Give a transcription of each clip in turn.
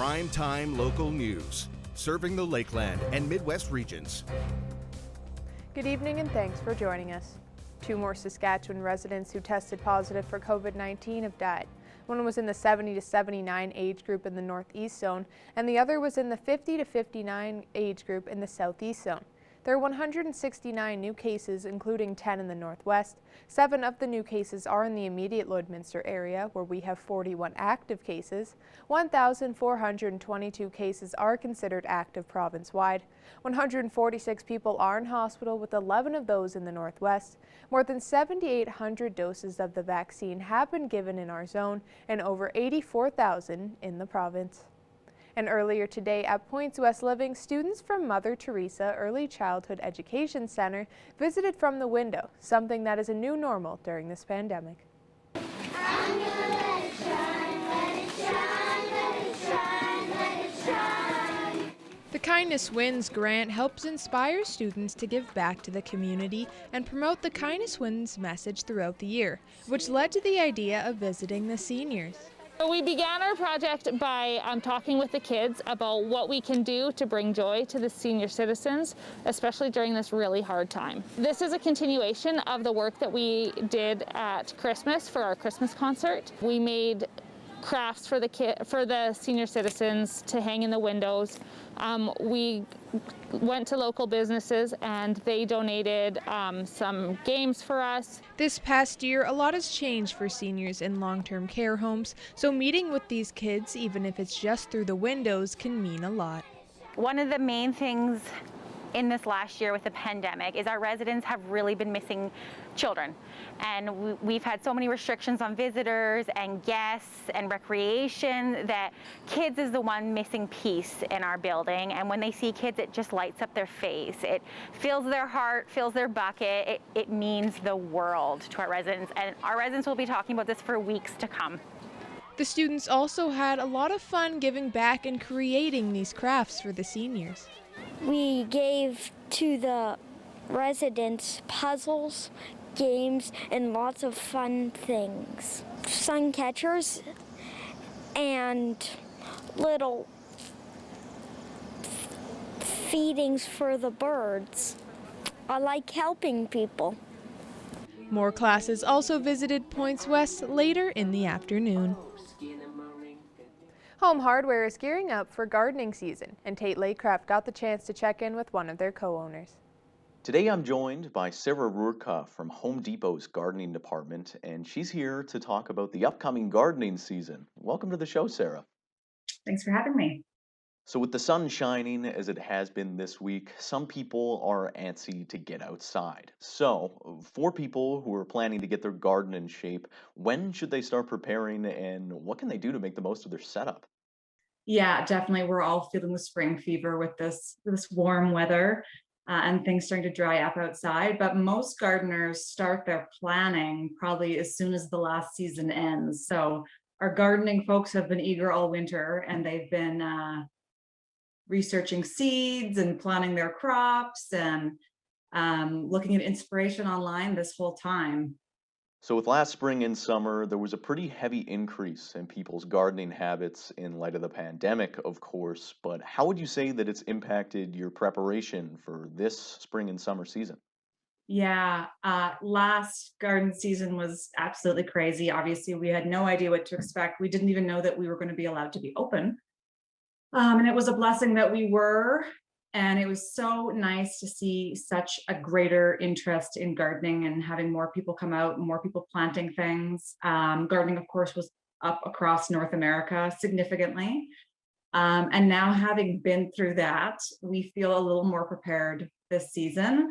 Primetime local news, serving the Lakeland and Midwest regions. Good evening and thanks for joining us. 2 more Saskatchewan residents who tested positive for COVID-19 have died. One was in the 70 to 79 age group in the Northeast Zone, and the other was in the 50 to 59 age group in the Southeast Zone. There are 169 new cases, including 10 in the Northwest. 7 of the new cases are in the immediate Lloydminster area, where we have 41 active cases. 1,422 cases are considered active province-wide. 146 people are in hospital, with 11 of those in the Northwest. More than 7,800 doses of the vaccine have been given in our zone, and over 84,000 in the province. And earlier today at Points West Living, students from Mother Teresa Early Childhood Education Center visited from the window, something that is a new normal during this pandemic. I'm gonna let it shine, let it shine, let it shine, let it shine. The Kindness Wins grant helps inspire students to give back to the community and promote the Kindness Wins message throughout the year, which led to the idea of visiting the seniors. We began our project by talking with the kids about what we can do to bring joy to the senior citizens, especially during this really hard time. This is a continuation of the work that we did at Christmas for our Christmas concert. We made crafts for the senior citizens to hang in the windows. We went to local businesses and they donated some games for us. This past year, a lot has changed for seniors in long-term care homes, so meeting with these kids, even if it's just through the windows, can mean a lot. One of the main things in this last year with the pandemic is our residents have really been missing children, and we've had so many restrictions on visitors and guests and recreation that kids is the one missing piece in our building. And when they see kids, it just lights up their face. It fills their heart, fills their bucket. It means the world to our residents, and our residents will be talking about this for weeks to come. The students also had a lot of fun giving back and creating these crafts for the seniors. We gave to the residents puzzles, games, and lots of fun things. Sun catchers and little feedings for the birds. I like helping people. More classes also visited Points West later in the afternoon. Home Hardware is gearing up for gardening season, and Tate Lakecraft got the chance to check in with one of their co-owners. Today I'm joined by Sarah Rourke from Home Depot's gardening department, and she's here to talk about the upcoming gardening season. Welcome to the show, Sarah. Thanks for having me. So with the sun shining as it has been this week, some people are antsy to get outside. So for people who are planning to get their garden in shape, when should they start preparing, and what can they do to make the most of their setup? Yeah, definitely. We're all feeling the spring fever with this warm weather and things starting to dry up outside. But most gardeners start their planning probably as soon as the last season ends. So our gardening folks have been eager all winter, and they've been researching seeds and planning their crops and looking at inspiration online this whole time. So with last spring and summer, there was a pretty heavy increase in people's gardening habits in light of the pandemic, of course, but how would you say that it's impacted your preparation for this spring and summer season? Yeah, last garden season was absolutely crazy. Obviously, we had no idea what to expect. We didn't even know that we were going to be allowed to be open. And it was a blessing that we were. And it was so nice to see such a greater interest in gardening and having more people come out, more people planting things. Gardening, of course, was up across North America significantly. And now, having been through that, we feel a little more prepared this season.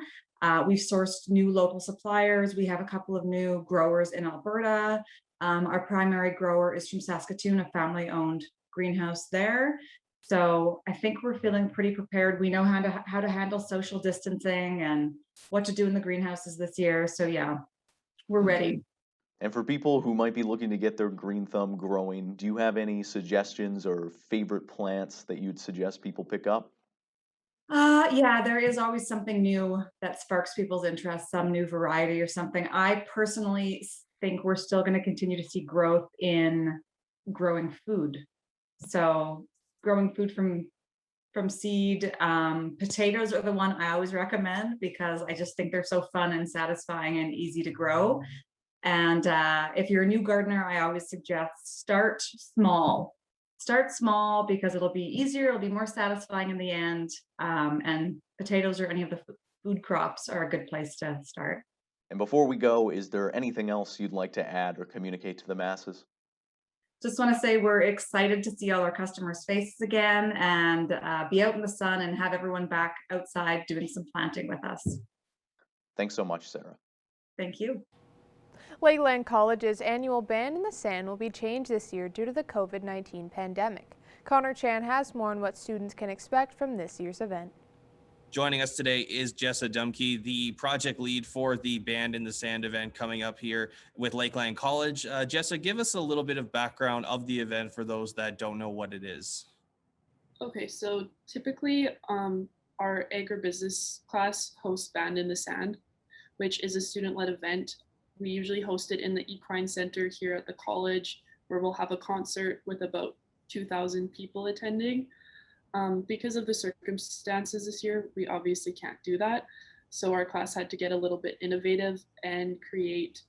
We've sourced new local suppliers. We have a couple of new growers in Alberta. Our primary grower is from Saskatoon, a family-owned greenhouse there. So I think we're feeling pretty prepared. We know how to handle social distancing and what to do in the greenhouses this year. So yeah, we're ready. And for people who might be looking to get their green thumb growing, do you have any suggestions or favorite plants that you'd suggest people pick up? Yeah, there is always something new that sparks people's interest, some new variety or something. I personally think we're still going to continue to see growth in growing food. So growing food from seed. Potatoes are the one I always recommend because I just think they're so fun and satisfying and easy to grow. And if you're a new gardener, I always suggest start small. Start small because it'll be easier, it'll be more satisfying in the end. And potatoes or any of the food crops are a good place to start. And before we go, is there anything else you'd like to add or communicate to the masses? Just want to say we're excited to see all our customers' faces again and be out in the sun and have everyone back outside doing some planting with us. Thanks so much, Sarah. Thank you. Lakeland College's annual Band in the Sand will be changed this year due to the COVID-19 pandemic. Connor Chan has more on what students can expect from this year's event. Joining us today is Jessa Dumke, the project lead for the Band in the Sand event coming up here with Lakeland College. Jessa, give us a little bit of background of the event for those that don't know what it is. Okay, so typically our agribusiness class hosts Band in the Sand, which is a student-led event. We usually host it in the Equine Center here at the college, where we'll have a concert with about 2,000 people attending. Because of the circumstances this year, we obviously can't do that. So our class had to get a little bit innovative and create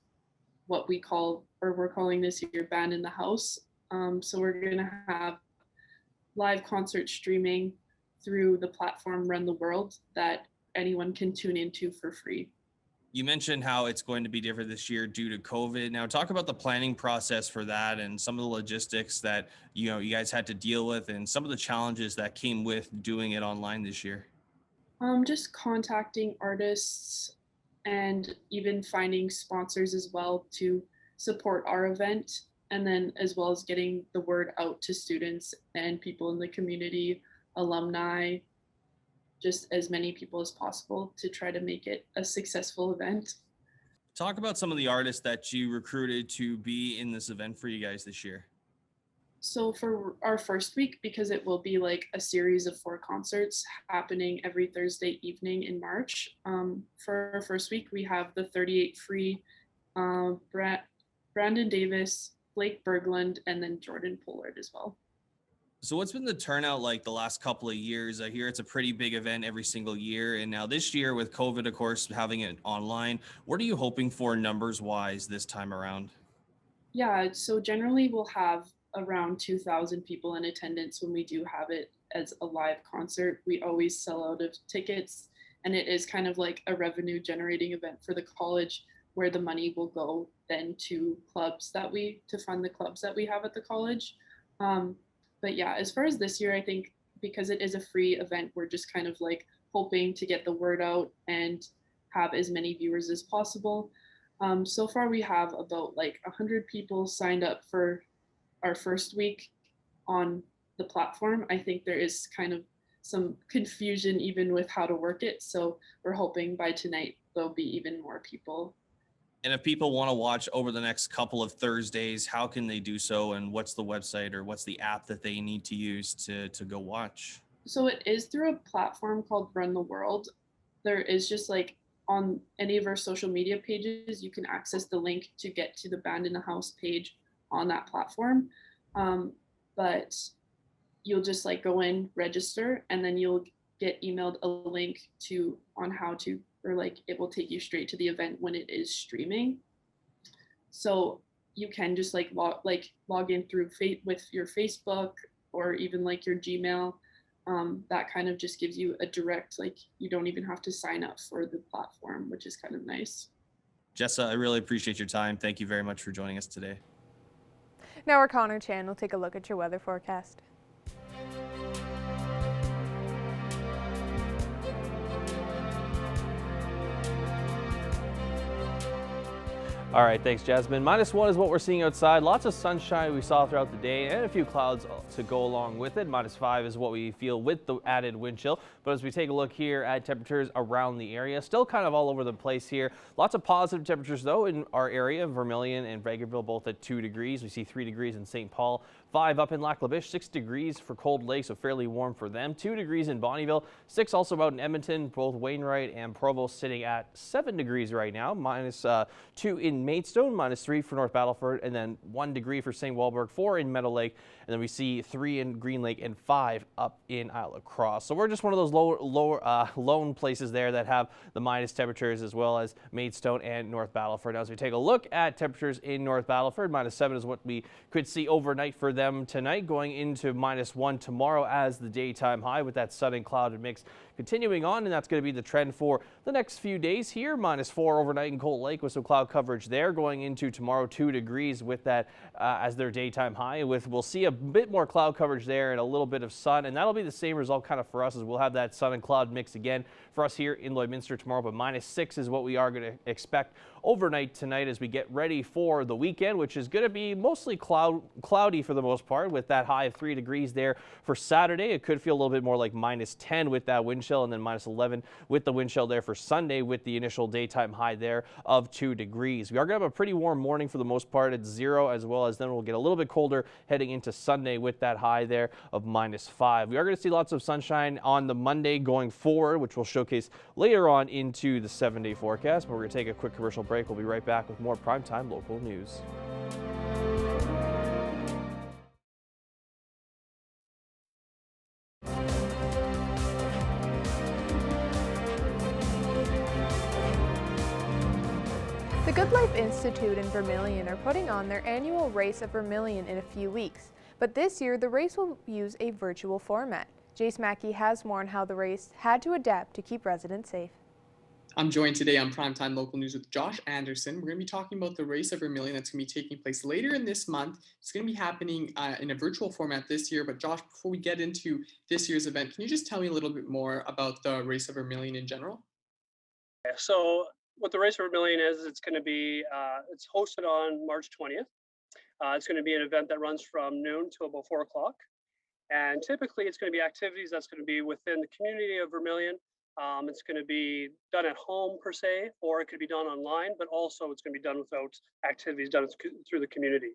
what we're calling this year Band in the House. So we're gonna have live concert streaming through the platform Run the World that anyone can tune into for free. You mentioned how it's going to be different this year due to COVID. Now talk about the planning process for that and some of the logistics that you guys had to deal with and some of the challenges that came with doing it online this year. Just contacting artists and even finding sponsors as well to support our event, and then as well as getting the word out to students and people in the community, alumni, just as many people as possible to try to make it a successful event. Talk about some of the artists that you recruited to be in this event for you guys this year. So for our first week, because it will be like a series of 4 concerts happening every Thursday evening in March, for our first week, we have the 38 Free, Brandon Davis, Blake Berglund, and then Jordan Pollard as well. So what's been the turnout like the last couple of years? I hear it's a pretty big event every single year. And now this year with COVID, of course, having it online, what are you hoping for numbers wise this time around? Yeah, so generally we'll have around 2,000 people in attendance when we do have it as a live concert. We always sell out of tickets, and it is kind of like a revenue generating event for the college where the money will go then to fund the clubs that we have at the college. But yeah, as far as this year, I think because it is a free event, we're just kind of like hoping to get the word out and have as many viewers as possible. So far, we have about like 100 people signed up for our first week on the platform. I think there is kind of some confusion even with how to work it. So we're hoping by tonight, there'll be even more people. And if people want to watch over the next couple of Thursdays, how can they do so? And what's the website or what's the app that they need to use to go watch? So it is through a platform called Run the World. There is just like on any of our social media pages, you can access the link to get to the Band in the House page on that platform. But you'll just like go in, register, and then you'll get emailed a link on how to, or like it will take you straight to the event when it is streaming. So you can just like log in through with your Facebook or even like your Gmail. That kind of just gives you a direct, like you don't even have to sign up for the platform, which is kind of nice. Jessa, I really appreciate your time. Thank you very much for joining us today. Now our Connor Chan will take a look at your weather forecast. All right, thanks, Jasmine. -1 is what we're seeing outside. Lots of sunshine we saw throughout the day and a few clouds to go along with it. -5 is what we feel with the added wind chill. But as we take a look here at temperatures around the area, still kind of all over the place here. Lots of positive temperatures, though, in our area, Vermilion and Vegreville, both at 2 degrees. We see 3 degrees in St. Paul, 5 up in Lac La Biche, 6 degrees for Cold Lake, so fairly warm for them. 2 degrees in Bonnyville, 6 also out in Edmonton, both Wainwright and Provo sitting at 7 degrees right now, -2 in Maidstone, -3 for North Battleford, and then 1 degree for St. Walburg, 4 in Meadow Lake, and then we see 3 in Green Lake and 5 up in Isle of Cross. So we're just one of those lone places there that have the minus temperatures, as well as Maidstone and North Battleford. Now, as we take a look at temperatures in North Battleford, -7 is what we could see overnight for them tonight, going into -1 tomorrow as the daytime high, with that sun and clouded mix continuing on, and that's going to be the trend for the next few days here. -4 overnight in Cold Lake with some cloud coverage there, going into tomorrow 2 degrees with that as their daytime high. We'll see a bit more cloud coverage there and a little bit of sun, and that'll be the same result kind of for us, as we'll have that sun and cloud mix again for us here in Lloydminster tomorrow. But -6 is what we are going to expect overnight tonight as we get ready for the weekend, which is going to be mostly cloudy for the most part, with that high of 3 degrees there for Saturday. It could feel a little bit more like -10 with that wind chill, and then -11 with the wind chill there for Sunday, with the initial daytime high there of 2 degrees. We are going to have a pretty warm morning for the most part at 0, as well as then we'll get a little bit colder heading into Sunday with that high there of -5. We are going to see lots of sunshine on the Monday going forward, which we'll showcase later on into the 7-day forecast. But we're going to take a quick commercial break. We'll be right back with more primetime local news. The Good Life Institute in Vermilion are putting on their annual Race of Vermilion in a few weeks, but this year the race will use a virtual format. Jace Mackey has more on how the race had to adapt to keep residents safe. I'm joined today on Primetime Local News with Josh Anderson. We're going to be talking about the Race of Vermilion that's going to be taking place later in this month. It's going to be happening in a virtual format this year. But Josh, before we get into this year's event, can you just tell me a little bit more about the Race of Vermilion in general? So what the Race of Vermilion is, it's going to be, it's hosted on March 20th. It's going to be an event that runs from noon to about 4 o'clock. And typically it's going to be activities that's going to be within the community of Vermilion. It's going to be done at home per se, or it could be done online, but also it's going to be done without activities done through the community.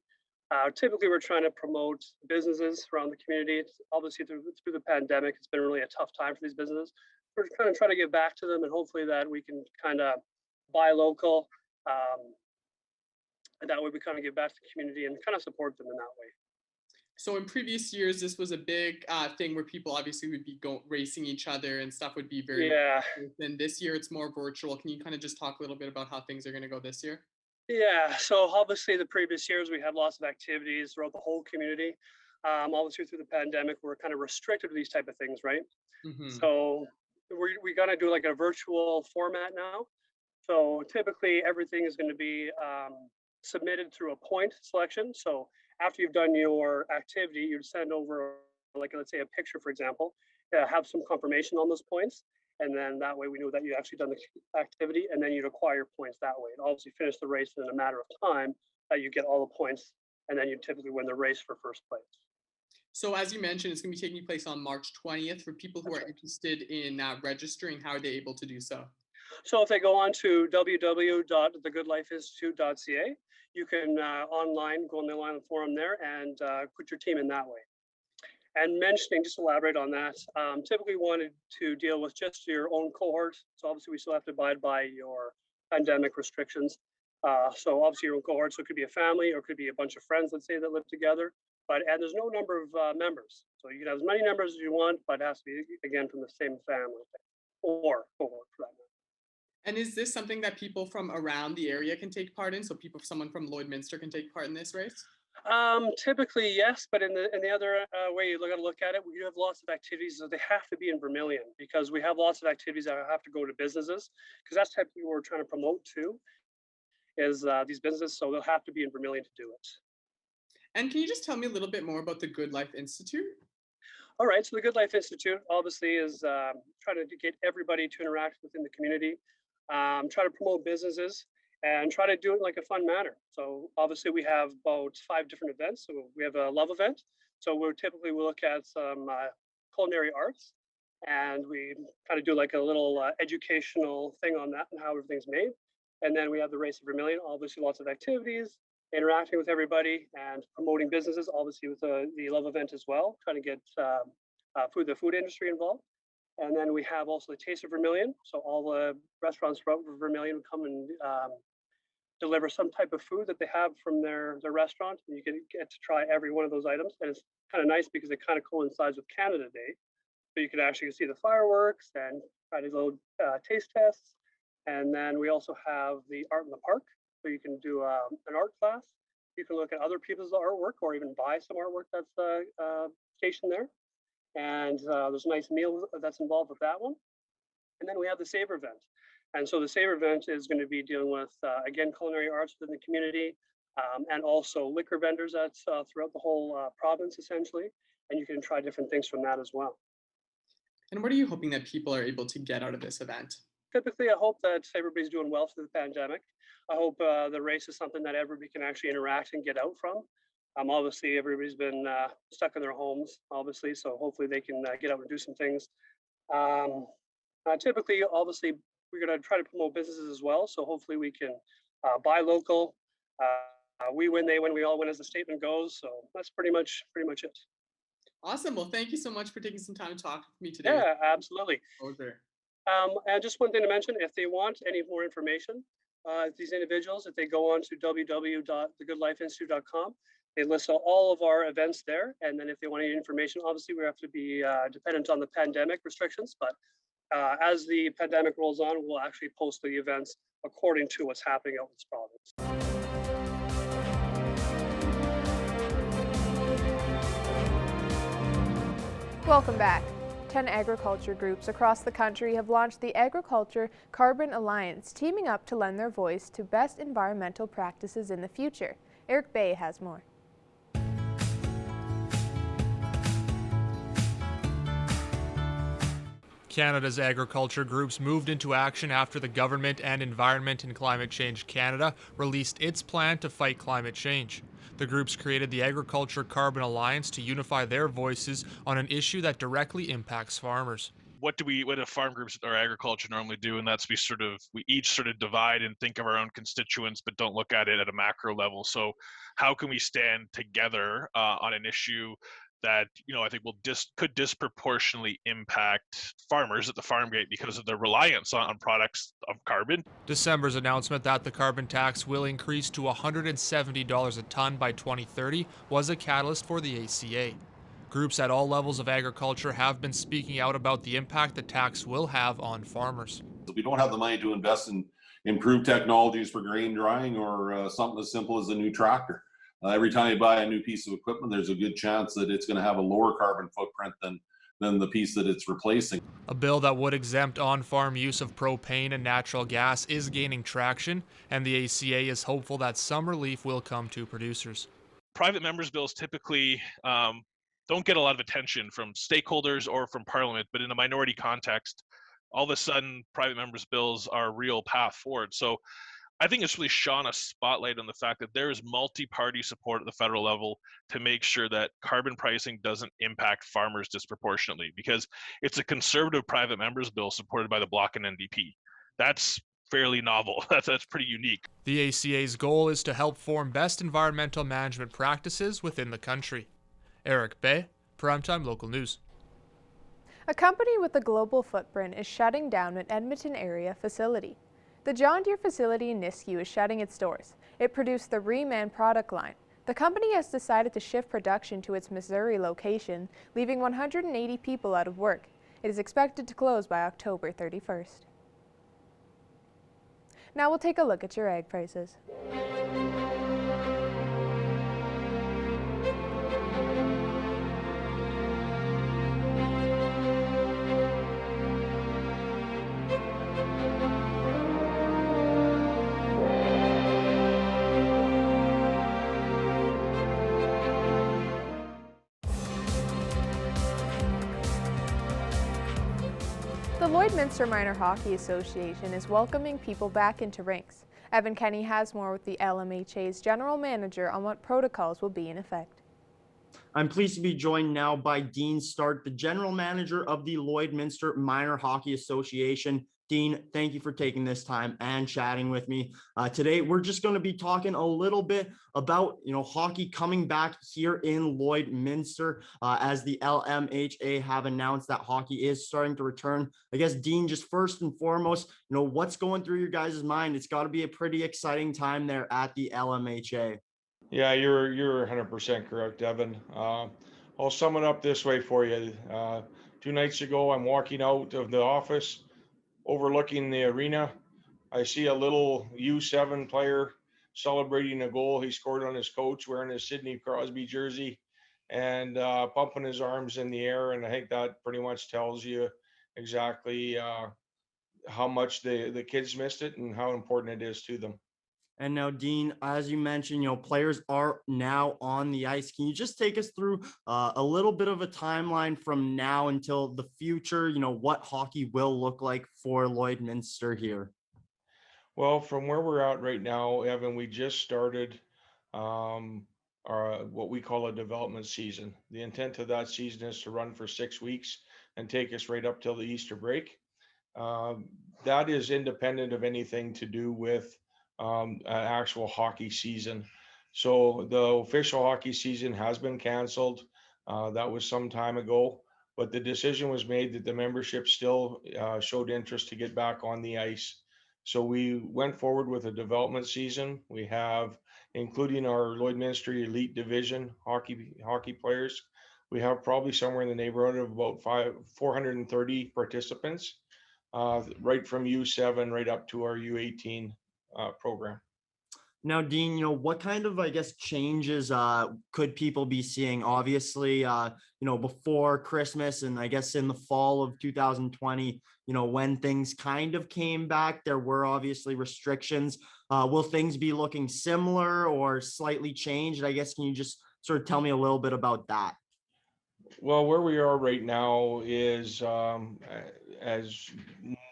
Typically, we're trying to promote businesses around the community. It's obviously through the pandemic, it's been really a tough time for these businesses. We're kind of trying to give back to them, and hopefully that we can kind of buy local. And that way we kind of give back to the community and kind of support them in that way. So in previous years, this was a big thing where people obviously would be racing each other and stuff would be very. Yeah. And this year it's more virtual. Can you kind of just talk a little bit about how things are going to go this year? Yeah, so obviously the previous years we had lots of activities throughout the whole community. Obviously through the pandemic, we're kind of restricted to these type of things, right? Mm-hmm. So we got to do like a virtual format now. So typically everything is going to be submitted through a point selection. So after you've done your activity, you'd send over, like, let's say a picture, for example, have some confirmation on those points. And then that way we know that you actually done the activity, and then you'd acquire points that way. And obviously finish the race in a matter of time that you get all the points, and then you typically win the race for first place. So as you mentioned, it's going to be taking place on March 20th. For people who are interested in registering, how are they able to do so? So if they go on to www.thegoodlifeinstitute.ca, you can go on the online forum there and put your team in that way. And mentioning, just elaborate on that, typically wanted to deal with just your own cohort. So obviously we still have to abide by your pandemic restrictions. So obviously your own cohort, so it could be a family or it could be a bunch of friends, let's say, that live together. And there's no number of members. So you can have as many members as you want, but it has to be, again, from the same family or cohort for that matter. And is this something that people from around the area can take part in? So someone from Lloydminster can take part in this race? Typically, yes, but in the other way you got to look at it, we have lots of activities that they have to be in Vermilion, because we have lots of activities that have to go to businesses, because that's typically what we're trying to promote too, is these businesses, so they'll have to be in Vermilion to do it. And can you just tell me a little bit more about the Good Life Institute? All right, so the Good Life Institute obviously is trying to get everybody to interact within the community, try to promote businesses, and try to do it in like a fun manner. So obviously we have about 5 different events. So we have a love event. So we'll look at some culinary arts, and we kind of do like a little educational thing on that and how everything's made. And then we have the Race of Vermilion, obviously lots of activities, interacting with everybody and promoting businesses, obviously with the Love event as well, trying to get the food industry involved. And then we have also the Taste of Vermilion. So all the restaurants throughout Vermilion come and deliver some type of food that they have from their restaurant. And you can get to try every one of those items. And it's kind of nice because it kind of coincides with Canada Day. So you can actually see the fireworks and try to little taste tests. And then we also have the Art in the Park. So you can do an art class. You can look at other people's artwork or even buy some artwork that's stationed there. And there's a nice meal that's involved with that one. And then we have the Savor event. And so the Savor event is going to be dealing with, again, culinary arts within the community and also liquor vendors that's throughout the whole province, essentially. And you can try different things from that as well. And what are you hoping that people are able to get out of this event? Typically, I hope that everybody's doing well through the pandemic. I hope the race is something that everybody can actually interact and get out from. Obviously, everybody's been stuck in their homes, obviously, so hopefully they can get out and do some things. Typically, obviously, we're going to try to promote businesses as well, so hopefully we can buy local. We win, they win, we all win, as the statement goes. So that's pretty much it. Awesome. Well, thank you so much for taking some time to talk with me today. Yeah, absolutely. Over. And just one thing to mention, if they want any more information, these individuals, if they go on to www.thegoodlifeinstitute.com, they list all of our events there. And then if they want any information, obviously we have to be dependent on the pandemic restrictions, but as the pandemic rolls on, we'll actually post the events according to what's happening out in this province. Welcome back. 10 agriculture groups across the country have launched the Agriculture Carbon Alliance, teaming up to lend their voice to best environmental practices in the future. Eric Bay has more. Canada's agriculture groups moved into action after the government and Environment and Climate Change Canada released its plan to fight climate change. The groups created the Agriculture Carbon Alliance to unify their voices on an issue that directly impacts farmers. What do farm groups or agriculture normally do? And that's we each sort of divide and think of our own constituents, but don't look at it at a macro level. So how can we stand together on an issue that I think could disproportionately impact farmers at the farm gate because of their reliance on products of carbon. December's announcement that the carbon tax will increase to $170 a ton by 2030 was a catalyst for the ACA. Groups at all levels of agriculture have been speaking out about the impact the tax will have on farmers. We don't have the money to invest in improved technologies for grain drying or something as simple as a new tractor. Every time you buy a new piece of equipment, there's a good chance that it's going to have a lower carbon footprint than the piece that it's replacing. A bill that would exempt on-farm use of propane and natural gas is gaining traction, and the ACA is hopeful that some relief will come to producers. Private members' bills typically don't get a lot of attention from stakeholders or from Parliament, but in a minority context, all of a sudden, private members' bills are a real path forward. So I think it's really shone a spotlight on the fact that there is multi-party support at the federal level to make sure that carbon pricing doesn't impact farmers disproportionately, because it's a conservative private members bill supported by the Bloc and NDP. That's fairly novel. That's pretty unique. The ACA's goal is to help form best environmental management practices within the country. Eric Bay, Primetime Local News. A company with a global footprint is shutting down an Edmonton area facility. The John Deere facility in Nisku is shutting its doors. It produced the Reman product line. The company has decided to shift production to its Missouri location, leaving 180 people out of work. It is expected to close by October 31st. Now we'll take a look at your ag prices. The Lloydminster Minor Hockey Association is welcoming people back into rinks. Evan Kenny has more with the LMHA's general manager on what protocols will be in effect. I'm pleased to be joined now by Dean Stark, the general manager of the Lloydminster Minor Hockey Association. Dean, thank you for taking this time and chatting with me. Today, we're just going to be talking a little bit about, hockey coming back here in Lloydminster as the LMHA have announced that hockey is starting to return. I guess, Dean, just first and foremost, what's going through your guys' mind? It's got to be a pretty exciting time there at the LMHA. Yeah, you're 100% correct, Devin. I'll sum it up this way for you. 2 nights ago, I'm walking out of the office, overlooking the arena. I see a little U7 player celebrating a goal he scored on his coach, wearing his Sidney Crosby jersey, and pumping his arms in the air. And I think that pretty much tells you exactly how much the kids missed it and how important it is to them. And now, Dean, as you mentioned, players are now on the ice. Can you just take us through a little bit of a timeline from now until the future, what hockey will look like for Lloydminster here? Well, from where we're at right now, Evan, we just started what we call a development season. The intent of that season is to run for 6 weeks and take us right up till the Easter break. That is independent of anything to do with an actual hockey season. So the official hockey season has been canceled. That was some time ago, but the decision was made that the membership still showed interest to get back on the ice. So we went forward with a development season. We have, including our Lloydminster Elite Division hockey players, we have probably somewhere in the neighborhood of about 430 participants, right from U7 right up to our U18 program. Now, Dean, what kind of, I guess, changes could people be seeing? Obviously, before Christmas and I guess in the fall of 2020, when things kind of came back, there were obviously restrictions. Will things be looking similar or slightly changed? I guess, can you just sort of tell me a little bit about that? Well, where we are right now is, as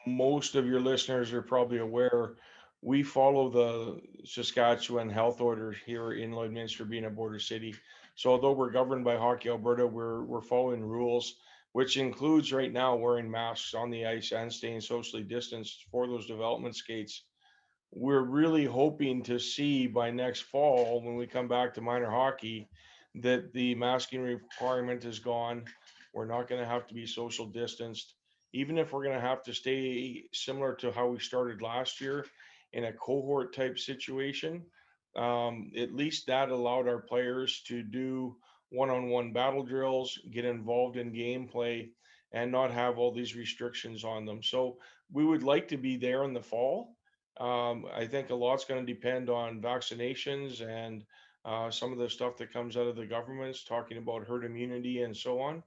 most of your listeners are probably aware, we follow the Saskatchewan health orders here in Lloydminster, being a border city. So although we're governed by Hockey Alberta, we're following rules, which includes right now wearing masks on the ice and staying socially distanced for those development skates. We're really hoping to see by next fall, when we come back to minor hockey, that the masking requirement is gone. We're not going to have to be social distanced. Even if we're going to have to stay similar to how we started last year in a cohort type situation, at least that allowed our players to do one-on-one battle drills, get involved in gameplay, and not have all these restrictions on them. So we would like to be there in the fall. I think a lot's going to depend on vaccinations and some of the stuff that comes out of the governments talking about herd immunity and so on.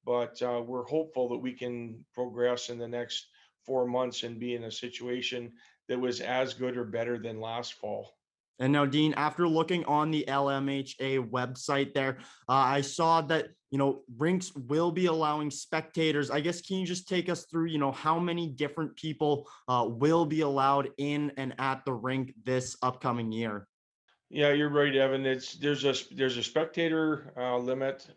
But we're hopeful that we can progress in the next 4 months and be in a situation that was as good or better than last fall. And now, Dean, after looking on the LMHA website there, I saw that, rinks will be allowing spectators. I guess, can you just take us through, how many different people will be allowed in and at the rink this upcoming year? Yeah, you're right, Evan. There's a spectator limit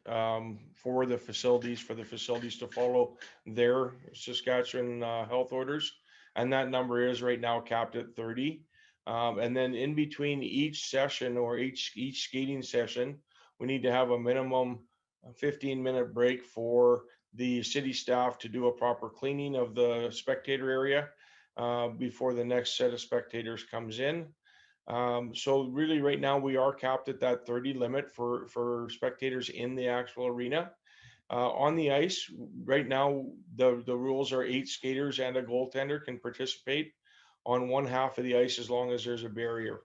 for the facilities to follow their Saskatchewan health orders, and that number is right now capped at 30. And then in between each session or each skating session, we need to have a minimum 15-minute break for the city staff to do a proper cleaning of the spectator area before the next set of spectators comes in. So really right now we are capped at that 30 limit for spectators in the actual arena. On the ice right now, the rules are 8 skaters and a goaltender can participate on one half of the ice as long as there's a barrier.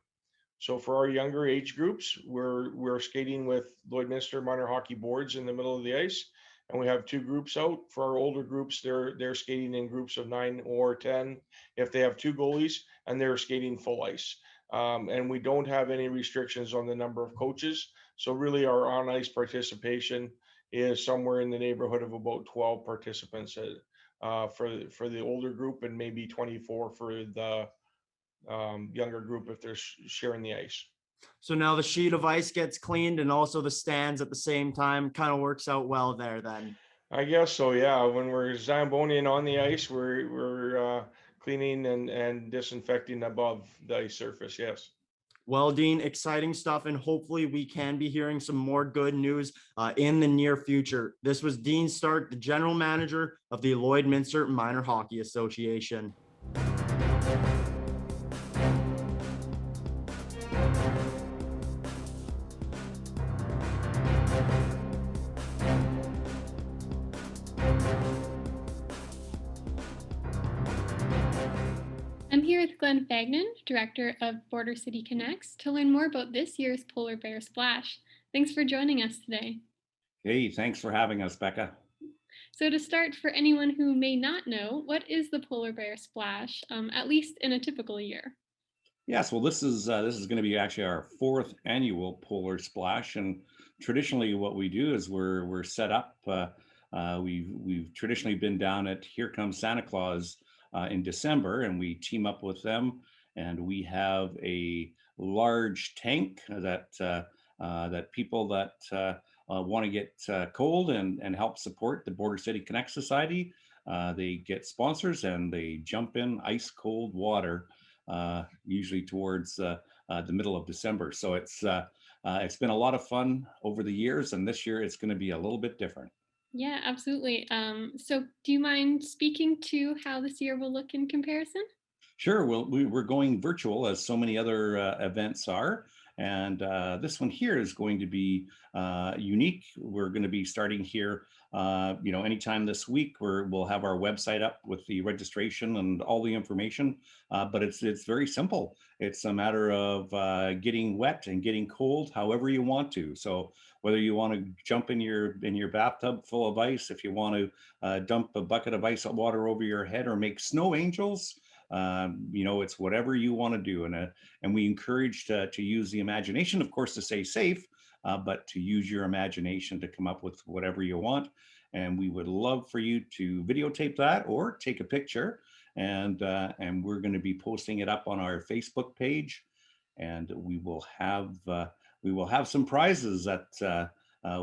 So for our younger age groups, we're skating with Lloydminster minor hockey boards in the middle of the ice, and we have 2 groups out. For our older groups, they're skating in groups of 9 or 10 if they have 2 goalies, and they're skating full ice. And we don't have any restrictions on the number of coaches. So really our on ice participation is somewhere in the neighborhood of about 12 participants for the older group, and maybe 24 for the younger group if they're sharing the ice. So now the sheet of ice gets cleaned and also the stands at the same time. Kind of works out well there then. I guess so, yeah. When we're Zamboning on the ice, we're cleaning and disinfecting above the ice surface, yes. Well, Dean, exciting stuff, and hopefully we can be hearing some more good news in the near future. This was Dean Stark, the general manager of the Lloydminster Minor Hockey Association. I'm here with Glenn Fagnan, Director of Border City Connects, to learn more about this year's Polar Bear Splash. Thanks for joining us today. Hey, thanks for having us, Becca. So to start, for anyone who may not know, what is the Polar Bear Splash, at least in a typical year? Yes, well, this is going to be actually our 4th annual Polar Splash, and traditionally, what we do is we're set up. We've traditionally been down at Here Comes Santa Claus in December, and we team up with them, and we have a large tank that that people that want to get cold and help support the Border City Connect Society, they get sponsors and they jump in ice cold water, usually towards the middle of December. So it's been a lot of fun over the years, and this year it's going to be a little bit different. Yeah, absolutely. So do you mind speaking to how this year will look in comparison? Sure. Well, we're going virtual as so many other events are. And this one here is going to be unique. We're going to be starting here, anytime this week. We'll have our website up with the registration and all the information. But it's very simple. It's a matter of getting wet and getting cold however you want to. So whether you want to jump in your bathtub full of ice, if you want to dump a bucket of ice water over your head, or make snow angels. It's whatever you want to do, and we encourage to use the imagination, of course, to stay safe, but to use your imagination to come up with whatever you want. And we would love for you to videotape that or take a picture, and we're going to be posting it up on our Facebook page, and we will have some prizes that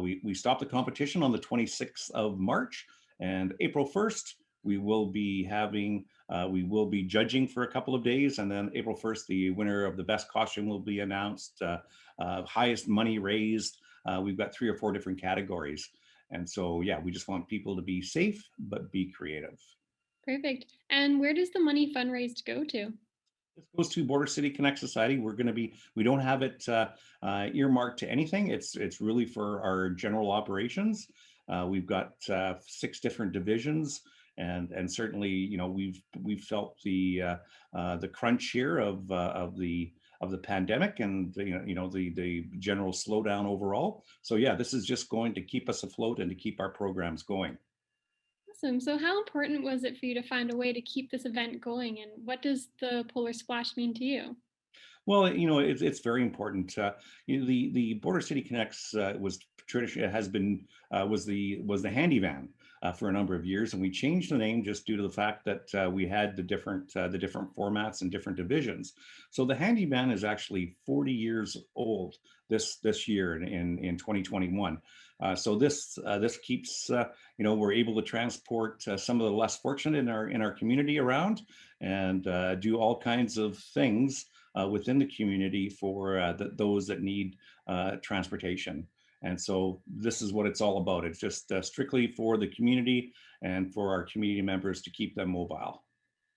we stop the competition on the 26th of March, and April 1st. We will be judging for a couple of days, and then April 1st, the winner of the best costume will be announced, highest money raised. We've got 3 or 4 different categories. And so, yeah, we just want people to be safe, but be creative. Perfect. And where does the money fundraised go to? This goes to Border City Connect Society. We don't have it earmarked to anything. It's really for our general operations. We've got 6 different divisions. And certainly, we've felt the crunch here of the pandemic, and the general slowdown overall. So yeah, this is just going to keep us afloat and to keep our programs going. Awesome. So how important was it for you to find a way to keep this event going, and what does the Polar Splash mean to you? Well, it's very important. The Border City Connects was the handy van for a number of years, and we changed the name just due to the fact that we had the different formats and different divisions. So the handy van is actually 40 years old this year in 2021. So this keeps we're able to transport some of the less fortunate in our community around, and do all kinds of things within the community for those that need transportation. And so this is what it's all about. It's just strictly for the community and for our community members to keep them mobile.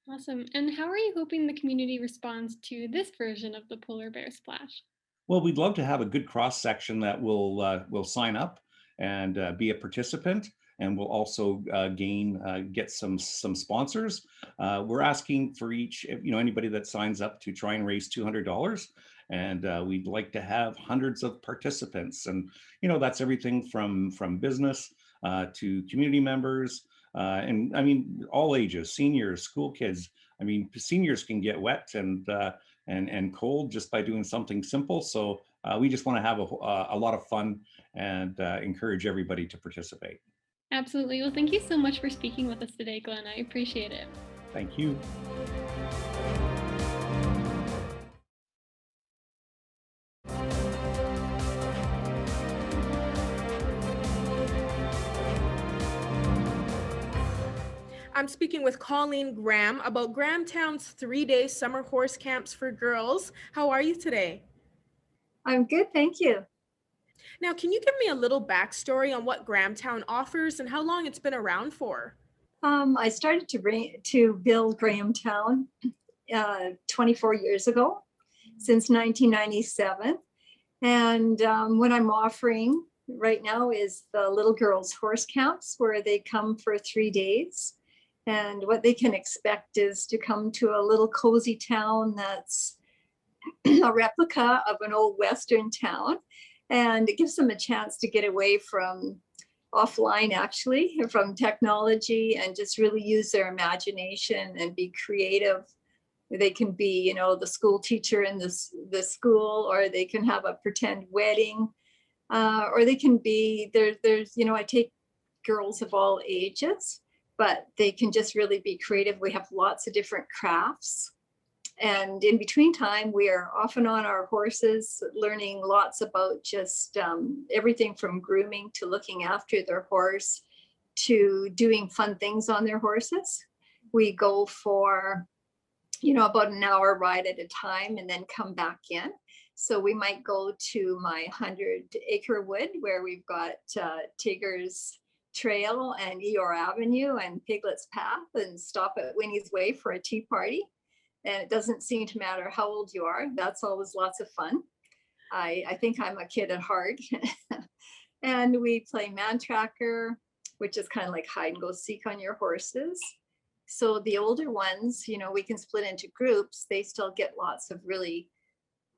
Awesome. And how are you hoping the community responds to this version of the Polar Bear Splash? Well, we'd love to have a good cross section that will sign up and be a participant, and we'll also get some sponsors. We're asking for each, anybody that signs up to try and raise $200, and we'd like to have hundreds of participants. And that's everything from business to community members, and I mean all ages, seniors, school kids. I mean, seniors can get wet and cold just by doing something simple. So we just want to have a lot of fun and encourage everybody to participate. Absolutely. Well, thank you so much for speaking with us today, Glenn. I appreciate it. Thank you. I'm speaking with Colleen Graham about Grahamtown's 3-day summer horse camps for girls. How are you today? I'm good, thank you. Now, can you give me a little backstory on what Grahamtown offers and how long it's been around for? I started to build Grahamtown 24 years ago, since 1997. And what I'm offering right now is the little girls' horse camps, where they come for 3 days. And what they can expect is to come to a little cozy town that's a replica of an old Western town. And it gives them a chance to get away from offline, actually, from technology, and just really use their imagination and be creative. They can be, you know, the school teacher in the school, or they can have a pretend wedding, or they can be, there's, you know, I take girls of all ages, but they can just really be creative. We have lots of different crafts. And in between time, we are often on our horses, learning lots about just everything from grooming to looking after their horse to doing fun things on their horses. We go for, you know, about an hour ride at a time and then come back in. So we might go to my 100-acre wood, where we've got Tigger's Trail and Eeyore Avenue and Piglet's Path, and stop at Winnie's Way for a tea party. And it doesn't seem to matter how old you are. That's always lots of fun. I think I'm a kid at heart. And we play man tracker, which is kind of like hide and go seek on your horses. So the older ones, you know, we can split into groups. They still get lots of really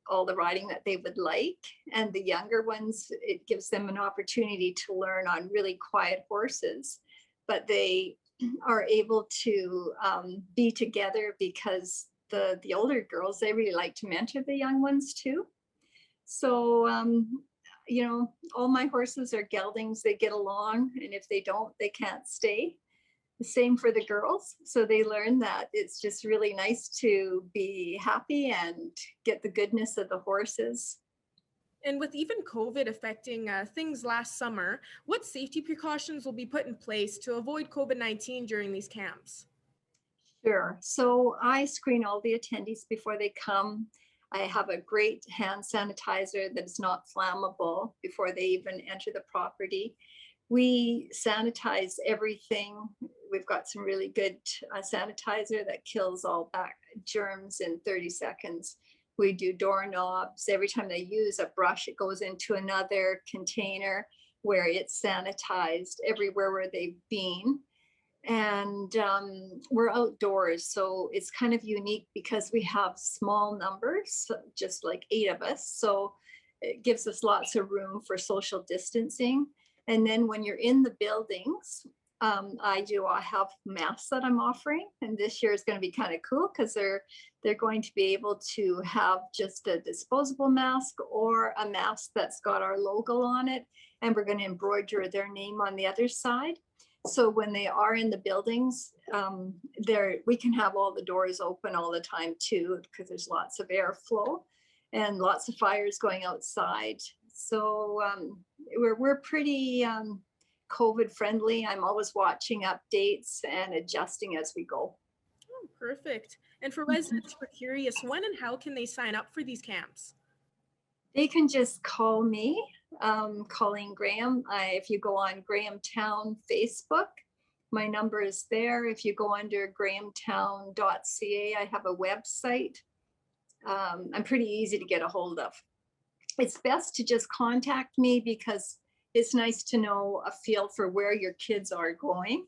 all the riding that they would like. And the younger ones, it gives them an opportunity to learn on really quiet horses, but they are able to be together because the older girls, they really like to mentor the young ones too. So, you know, all my horses are geldings. They get along, and if they don't, they can't stay. The same for the girls. So they learn that it's just really nice to be happy and get the goodness of the horses. And with even COVID affecting things last summer, what safety precautions will be put in place to avoid COVID-19 during these camps? Sure. So I screen all the attendees before they come. I have a great hand sanitizer that's not flammable before they even enter the property. We sanitize everything. We've got some really good sanitizer that kills all back germs in 30 seconds. We do doorknobs. Every time they use a brush, it goes into another container where it's sanitized everywhere where they've been. And we're outdoors, so it's kind of unique because we have small numbers, just like 8 of us. So it gives us lots of room for social distancing. And then when you're in the buildings, I have masks that I'm offering, and this year is going to be kind of cool because they're going to be able to have just a disposable mask or a mask that's got our logo on it, and we're going to embroider their name on the other side. So when they are in the buildings, we can have all the doors open all the time too, because there's lots of airflow and lots of fires going outside. So we're pretty COVID friendly. I'm always watching updates and adjusting as we go. Oh, perfect. And for residents who are curious, when and how can they sign up for these camps? They can just call me, Colleen Graham. If you go on Grahamtown Facebook, my number is there. If you go under grahamtown.ca, I have a website. I'm pretty easy to get a hold of. It's best to just contact me because it's nice to know a feel for where your kids are going.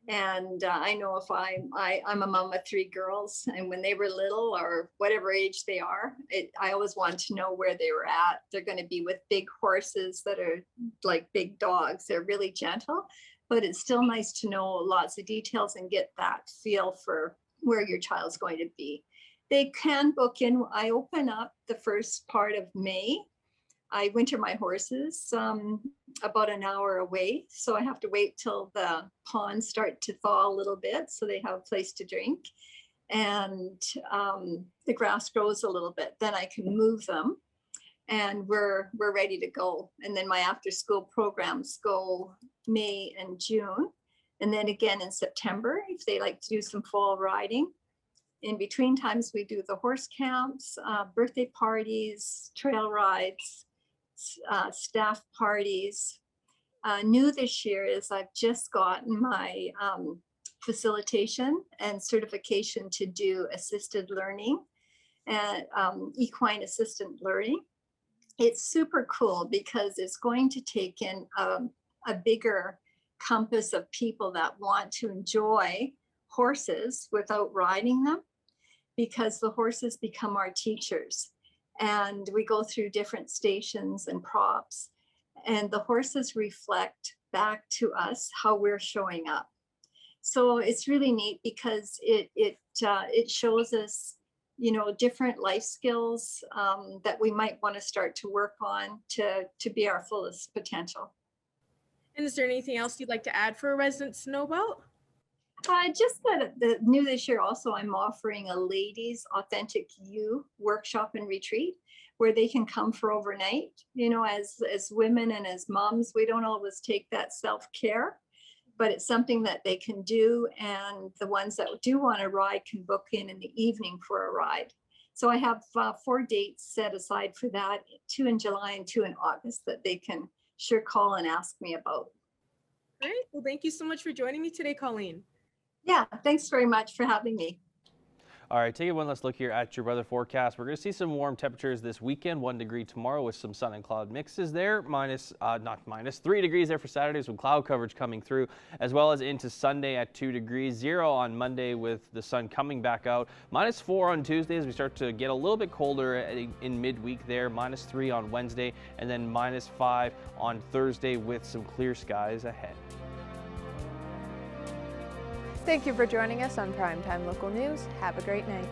And I know if I'm a mom of 3 girls, and when they were little or whatever age they are, I always want to know where they were at. They're going to be with big horses that are like big dogs. They're really gentle, but it's still nice to know lots of details and get that feel for where your child's going to be. They can book in. I open up the first part of May. I winter my horses about an hour away. So I have to wait till the ponds start to thaw a little bit so they have a place to drink. And the grass grows a little bit. Then I can move them and we're ready to go. And then my after school programs go May and June. And then again in September, if they like to do some fall riding. In between times, we do the horse camps, birthday parties, trail rides, staff parties. New this year is I've just gotten my facilitation and certification to do assisted learning and equine assistant learning. It's super cool because it's going to take in a bigger compass of people that want to enjoy horses without riding them, because the horses become our teachers. And we go through different stations and props, and the horses reflect back to us how we're showing up. So it's really neat because it shows us, you know, different life skills that we might want to start to work on to be our fullest potential. And is there anything else you'd like to add for residents to know about? Just that the new this year also, I'm offering a ladies authentic you workshop and retreat where they can come for overnight. You know, as women and as moms, we don't always take that self-care, but it's something that they can do. And the ones that do want to ride can book in the evening for a ride. So I have 4 dates set aside for that, 2 in July and 2 in August, that they can sure call and ask me about. All right. Well, thank you so much for joining me today, Colleen. Yeah, thanks very much for having me. All right, taking one last look here at your weather forecast. We're going to see some warm temperatures this weekend, 1 degree tomorrow with some sun and cloud mixes there, not minus 3 degrees there for Saturday, some cloud coverage coming through, as well as into Sunday at 2 degrees, 0 on Monday with the sun coming back out, -4 on Tuesday as we start to get a little bit colder in midweek there, -3 on Wednesday, and then -5 on Thursday with some clear skies ahead. Thank you for joining us on Primetime Local News. Have a great night.